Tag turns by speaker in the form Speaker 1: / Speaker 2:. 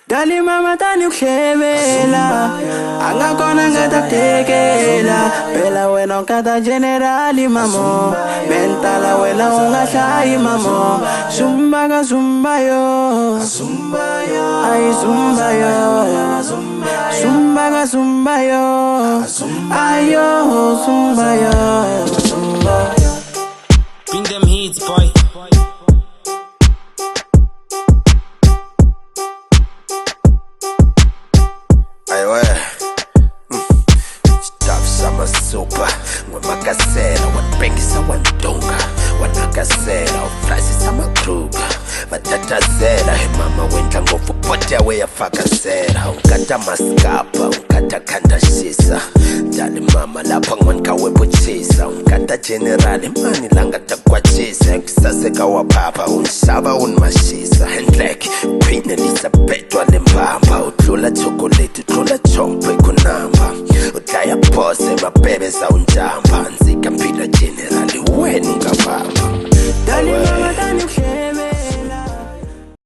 Speaker 1: Dali mama tani kuhlebela angakona ngatakutekela phela wena unkata generali mamo mentala wena ungahlayi mamo zumba zumba yo ay zumba yo zumba yo ayo zumba yo
Speaker 2: bring them hits boy.
Speaker 3: Super, wamakasela, wanbengisa wandunga, wanakasela, ufrasisa makruga, watatazela, mama wendla ngofu pote awe yafakasela, unkata maskapa, unkata kanda shisa, dali mama lapa ngwanka webuchisa, unkata generali mani langa takwachisa, kusaseka wapapa, unshaba unmashisa, handleki, Queen Elizabeth walimbamba, utlula chocolate, utlula chompe kunamba, utaya pose mabebe za unjamba.